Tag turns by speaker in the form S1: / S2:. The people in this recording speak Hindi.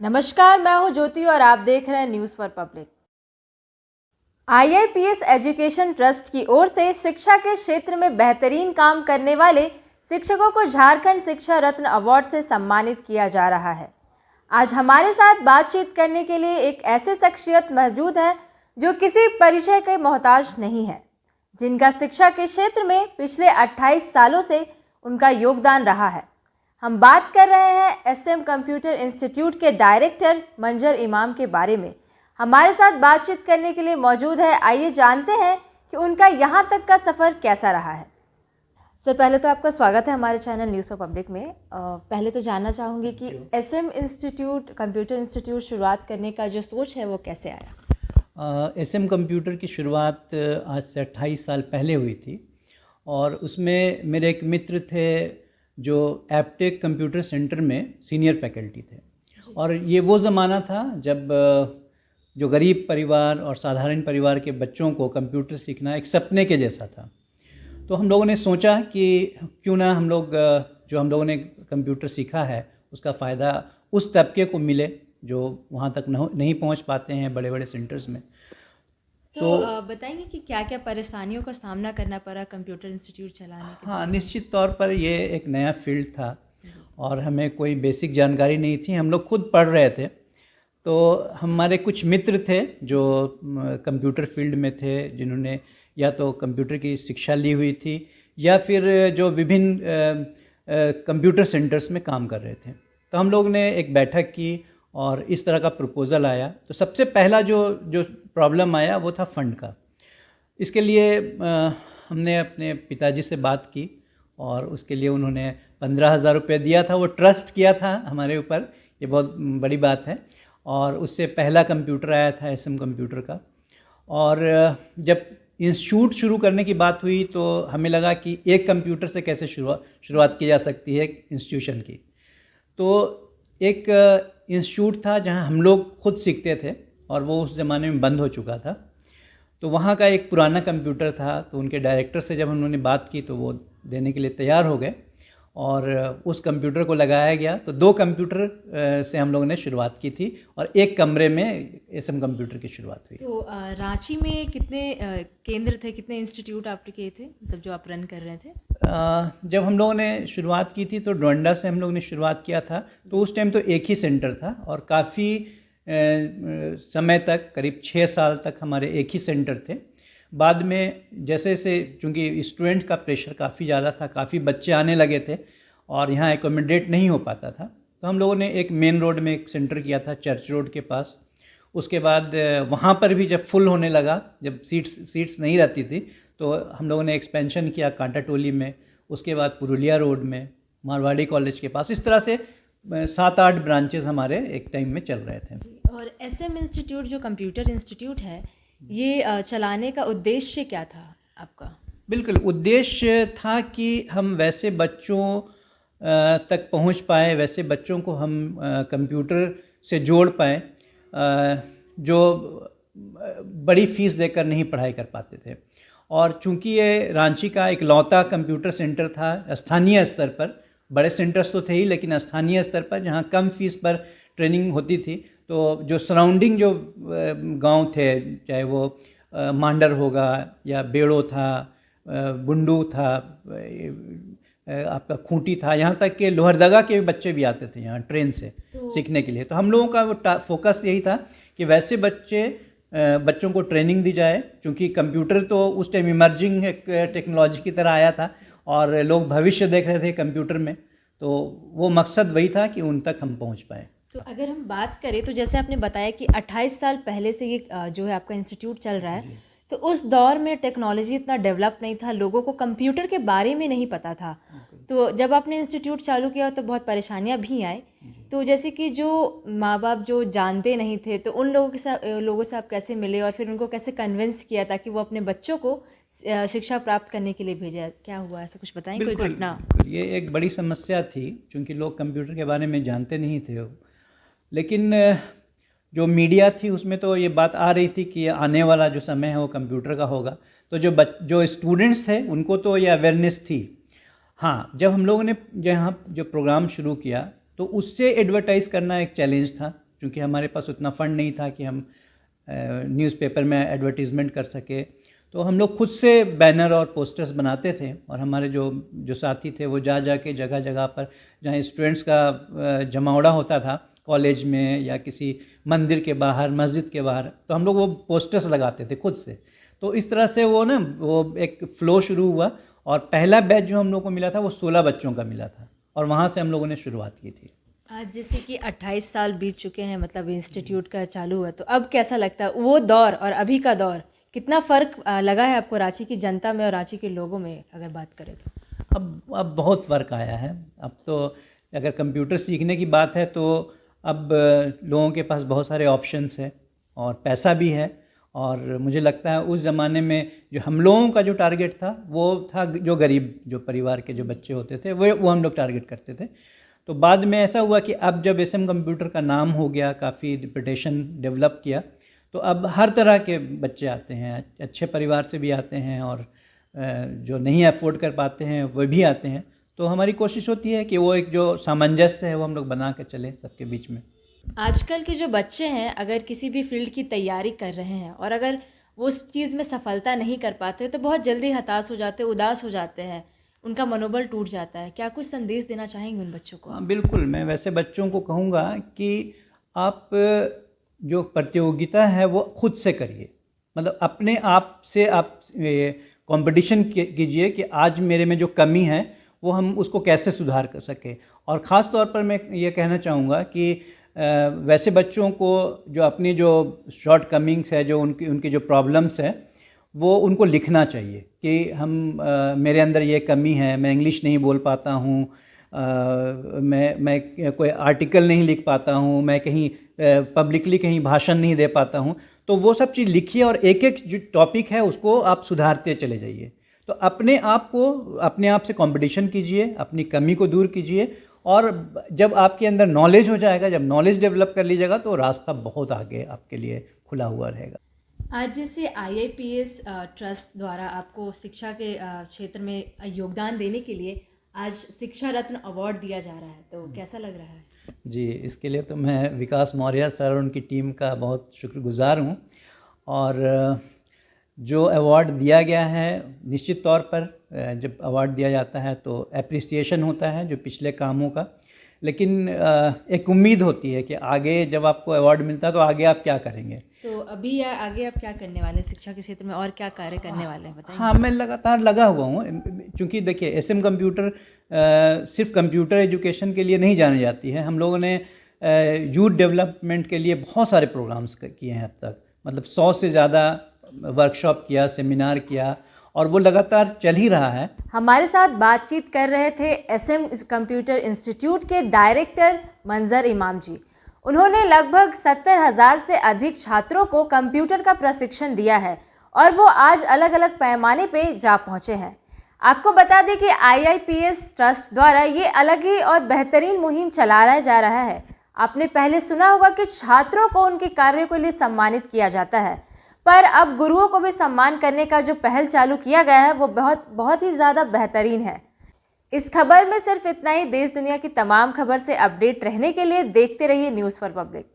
S1: नमस्कार, मैं हूं ज्योति और आप देख रहे हैं news for public. IIPS education trust की ओर से शिक्षा के क्षेत्र में बेहतरीन काम करने वाले शिक्षकों को झारखंड शिक्षा रत्न अवार्ड से सम्मानित किया जा रहा है। आज हमारे साथ बातचीत करने के लिए एक ऐसे शख्सियत मौजूद है जो किसी परिचय के मोहताज नहीं है, जिनका शिक्षा के क्षेत्र में पिछले 28 सालों से उनका योगदान रहा है। हम बात कर रहे हैं SM कंप्यूटर इंस्टीट्यूट के डायरेक्टर मंजर इमाम के बारे में। हमारे साथ बातचीत करने के लिए मौजूद है। आइए जानते हैं कि उनका यहाँ तक का सफ़र कैसा रहा है। सर, पहले तो आपका स्वागत है हमारे चैनल न्यूज़ फॉर पब्लिक में। पहले तो जानना चाहूँगी कि SM इंस्टीट्यूट कंप्यूटर इंस्टीट्यूट शुरुआत करने का जो सोच है वो कैसे आया?
S2: SM कंप्यूटर की शुरुआत आज से 28 साल पहले हुई थी और उसमें मेरे एक मित्र थे जो एपटेक कंप्यूटर सेंटर में सीनियर फैकल्टी थे। और ये वो ज़माना था जब जो गरीब परिवार और साधारण परिवार के बच्चों को कंप्यूटर सीखना एक सपने के जैसा था। तो हम लोगों ने सोचा कि क्यों ना हम लोगों ने कंप्यूटर सीखा है उसका फ़ायदा उस तबके को मिले जो वहाँ तक नहीं पहुँच पाते हैं बड़े बड़े सेंटर्स में।
S1: तो बताएंगे कि क्या क्या परेशानियों का सामना करना पड़ा कंप्यूटर इंस्टीट्यूट चलाने के?
S2: हाँ, निश्चित तौर पर ये एक नया फील्ड था और हमें कोई बेसिक जानकारी नहीं थी। हम लोग खुद पढ़ रहे थे। तो हमारे कुछ मित्र थे जो कंप्यूटर फील्ड में थे, जिन्होंने या तो कंप्यूटर की शिक्षा ली हुई थी या फिर जो विभिन्न कंप्यूटर सेंटर्स में काम कर रहे थे। तो हम लोग ने एक बैठक की और इस तरह का प्रपोज़ल आया। तो सबसे पहला जो प्रॉब्लम आया वो था फ़ंड का। इसके लिए हमने अपने पिताजी से बात की और उसके लिए उन्होंने 15,000 रुपये दिया था। वो ट्रस्ट किया था हमारे ऊपर, ये बहुत बड़ी बात है। और उससे पहला कंप्यूटर आया था SM कंप्यूटर का। और जब इंस्टीट्यूट शुरू करने की बात हुई तो हमें लगा कि एक कंप्यूटर से कैसे शुरुआत की जा सकती है इंस्टीट्यूशन की। तो एक इंस्टीट्यूट था जहां हम लोग खुद सीखते थे और वो उस ज़माने में बंद हो चुका था। तो वहाँ का एक पुराना कंप्यूटर था, तो उनके डायरेक्टर से जब उन्होंने बात की तो वो देने के लिए तैयार हो गए और उस कंप्यूटर को लगाया गया। तो 2 कंप्यूटर से हम लोगों ने शुरुआत की थी और एक कमरे में SM कंप्यूटर की शुरुआत हुई।
S1: तो रांची में कितने केंद्र थे, कितने इंस्टीट्यूट आपके थे, मतलब जो आप रन कर रहे थे?
S2: जब हम लोगों ने शुरुआत की थी तो डोंडा से हम लोग ने शुरुआत किया था। तो उस टाइम तो एक ही सेंटर था और काफ़ी समय तक, करीब 6 साल तक हमारे एक ही सेंटर थे। बाद में जैसे जैसे चूँकि स्टूडेंट का प्रेशर काफ़ी ज़्यादा था, काफ़ी बच्चे आने लगे थे और यहाँ एकोमोडेट नहीं हो पाता था, तो हम लोगों ने एक मेन रोड में एक सेंटर किया था, चर्च रोड के पास। उसके बाद वहाँ पर भी जब फुल होने लगा, जब सीट्स नहीं रहती थी, तो हम लोगों ने एक्सपेंशन किया कांटा टोली में। उसके बाद पुरुलिया रोड में, मारवाड़ी कॉलेज के पास। इस तरह से 7-8 ब्रांचेस हमारे एक टाइम में चल रहे थे।
S1: और SM इंस्टीट्यूट जो कंप्यूटर इंस्टीट्यूट है, ये चलाने का उद्देश्य क्या था आपका?
S2: बिल्कुल, उद्देश्य था कि हम वैसे बच्चों तक पहुंच पाए, वैसे बच्चों को हम कंप्यूटर से जोड़ पाए जो बड़ी फ़ीस देकर नहीं पढ़ाई कर पाते थे। और चूंकि ये रांची का इकलौता कंप्यूटर सेंटर था स्थानीय स्तर पर, बड़े सेंटर्स तो थे ही लेकिन स्थानीय स्तर पर जहाँ कम फीस पर ट्रेनिंग होती थी, तो जो सराउंडिंग जो गांव थे, चाहे वो मांडर होगा या बेड़ो था, बुंडू था, आपका खूंटी था, यहाँ तक कि लोहरदगा के बच्चे भी आते थे यहाँ ट्रेन से सीखने के लिए। तो हम लोगों का वो फोकस यही था कि वैसे बच्चों को ट्रेनिंग दी जाए, क्योंकि कंप्यूटर तो उस टाइम इमर्जिंग एक टेक्नोलॉजी की तरह आया था और लोग भविष्य देख रहे थे कंप्यूटर में। तो वो मकसद वही था कि उन तक हम पहुंच पाएँ।
S1: तो अगर हम बात करें तो जैसे आपने बताया कि 28 साल पहले से ये जो है आपका इंस्टीट्यूट चल रहा है, तो उस दौर में टेक्नोलॉजी इतना डेवलप नहीं था, लोगों को कंप्यूटर के बारे में नहीं पता था। तो जब आपने इंस्टीट्यूट चालू किया तो बहुत परेशानियां भी आई। तो जैसे कि जो माँ बाप जो जानते नहीं थे, तो उन लोगों से आप कैसे मिले और फिर उनको कैसे कन्विंस किया ताकि वो अपने बच्चों को शिक्षा प्राप्त करने के लिए भेजा? क्या हुआ, ऐसा कुछ बताएं, कोई घटना?
S2: ये एक बड़ी समस्या थी, क्योंकि लोग कंप्यूटर के बारे में जानते नहीं थे। लेकिन जो मीडिया थी उसमें तो ये बात आ रही थी कि आने वाला जो समय है वो कंप्यूटर का होगा। तो जो स्टूडेंट्स थे उनको तो ये अवेयरनेस थी। हाँ, जब हम लोगों ने यहाँ जो प्रोग्राम शुरू किया तो उससे एडवर्टाइज़ करना एक चैलेंज था, चूँकि हमारे पास उतना फ़ंड नहीं था कि हम न्यूज़पेपर में एडवर्टीज़मेंट कर सके, तो हम लोग खुद से बैनर और पोस्टर्स बनाते थे। और हमारे जो साथी थे वो जा के जगह जगह पर जहाँ स्टूडेंट्स का जमावड़ा होता था, कॉलेज में या किसी मंदिर के बाहर, मस्जिद के बाहर, तो हम लोग वो पोस्टर्स लगाते थे खुद से। तो इस तरह से वो एक फ़्लो शुरू हुआ और पहला बैच जो हम लोग को मिला था वो 16 बच्चों का मिला था और वहाँ से हम लोगों ने शुरुआत की थी।
S1: आज जैसे कि 28 साल बीत चुके हैं, मतलब इंस्टीट्यूट का चालू हुआ, तो अब कैसा लगता है वो दौर और अभी का दौर, कितना फ़र्क लगा है आपको रांची की जनता में और रांची के लोगों में अगर बात करें तो?
S2: अब बहुत फ़र्क आया है। अब तो अगर कंप्यूटर सीखने की बात है तो अब लोगों के पास बहुत सारे ऑप्शंस हैं और पैसा भी है। और मुझे लगता है उस ज़माने में जो हम लोगों का जो टारगेट था वो था जो गरीब जो परिवार के जो बच्चे होते थे वो हम लोग टारगेट करते थे। तो बाद में ऐसा हुआ कि अब जब एसएम कंप्यूटर का नाम हो गया, काफ़ी रिपुटेशन डेवलप किया, तो अब हर तरह के बच्चे आते हैं, अच्छे परिवार से भी आते हैं और जो नहीं अफोर्ड कर पाते हैं वो भी आते हैं। तो हमारी कोशिश होती है कि वो एक जो सामंजस्य है वो हम लोग बना के चलें सबके बीच में।
S1: आजकल के जो बच्चे हैं अगर किसी भी फील्ड की तैयारी कर रहे हैं और अगर वो उस चीज़ में सफलता नहीं कर पाते तो बहुत जल्दी हताश हो जाते, उदास हो जाते हैं, उनका मनोबल टूट जाता है। क्या कुछ संदेश देना चाहेंगे उन बच्चों को?
S2: हाँ बिल्कुल, मैं वैसे बच्चों को कहूँगा कि आप जो प्रतियोगिता है वो खुद से करिए। मतलब अपने आप से आप कंपटीशन कीजिए कि आज मेरे में जो कमी है वो हम उसको कैसे सुधार कर सकें। और ख़ास तौर पर मैं ये कहना चाहूँगा कि वैसे बच्चों को जो अपनी जो शॉर्ट कमिंग्स है, जो उनकी जो प्रॉब्लम्स है, वो उनको लिखना चाहिए कि मेरे अंदर ये कमी है, मैं इंग्लिश नहीं बोल पाता हूँ, मैं कोई आर्टिकल नहीं लिख पाता हूँ, मैं कहीं पब्लिकली कहीं भाषण नहीं दे पाता हूँ। तो वो सब चीज़ लिखिए और एक जो टॉपिक है उसको आप सुधारते चले जाइए। तो अपने आप से कंपटीशन कीजिए, अपनी कमी को दूर कीजिए और जब आपके अंदर नॉलेज हो जाएगा, जब नॉलेज डेवलप कर लीजिएगा तो रास्ता बहुत आगे आपके लिए खुला हुआ रहेगा।
S1: आज जैसे IIPS ट्रस्ट द्वारा आपको शिक्षा के क्षेत्र में योगदान देने के लिए आज शिक्षा रत्न अवार्ड दिया जा रहा है, तो कैसा लग रहा है?
S2: जी, इसके लिए तो मैं विकास मौर्य सर और उनकी टीम का बहुत शुक्रगुजार हूँ। और जो अवार्ड दिया गया है, निश्चित तौर पर जब अवार्ड दिया जाता है तो एप्रिसिएशन होता है जो पिछले कामों का, लेकिन एक उम्मीद होती है कि आगे जब आपको अवार्ड मिलता है तो आगे आप क्या करेंगे।
S1: तो अभी या आगे आप क्या करने वाले हैं शिक्षा के क्षेत्र में और क्या कार्य करने वाले हैं बताइए?
S2: हाँ, मैं लगातार लगा हुआ हूँ, क्योंकि देखिए एसएम कंप्यूटर सिर्फ कंप्यूटर एजुकेशन के लिए नहीं जानी जाती है। हम लोगों ने यूथ डेवलपमेंट के लिए बहुत सारे प्रोग्राम्स किए हैं अब तक, मतलब 100 से ज़्यादा वर्कशॉप किया, सेमिनार किया और वो लगातार चल ही रहा है।
S1: हमारे साथ बातचीत कर रहे थे एसएम कंप्यूटर इंस्टीट्यूट के डायरेक्टर मंजर इमाम जी। उन्होंने लगभग 70,000 से अधिक छात्रों को कंप्यूटर का प्रशिक्षण दिया है और वो आज अलग अलग पैमाने पे जा पहुंचे हैं। आपको बता दें कि IIPS ट्रस्ट द्वारा ये अलग ही और बेहतरीन मुहिम चलाया जा रहा है। आपने पहले सुना होगा कि छात्रों को उनके कार्य के लिए सम्मानित किया जाता है, पर अब गुरुओं को भी सम्मान करने का जो पहल चालू किया गया है वो बहुत ही ज़्यादा बेहतरीन है। इस खबर में सिर्फ इतना ही। देश दुनिया की तमाम खबर से अपडेट रहने के लिए देखते रहिए न्यूज़ फॉर पब्लिक।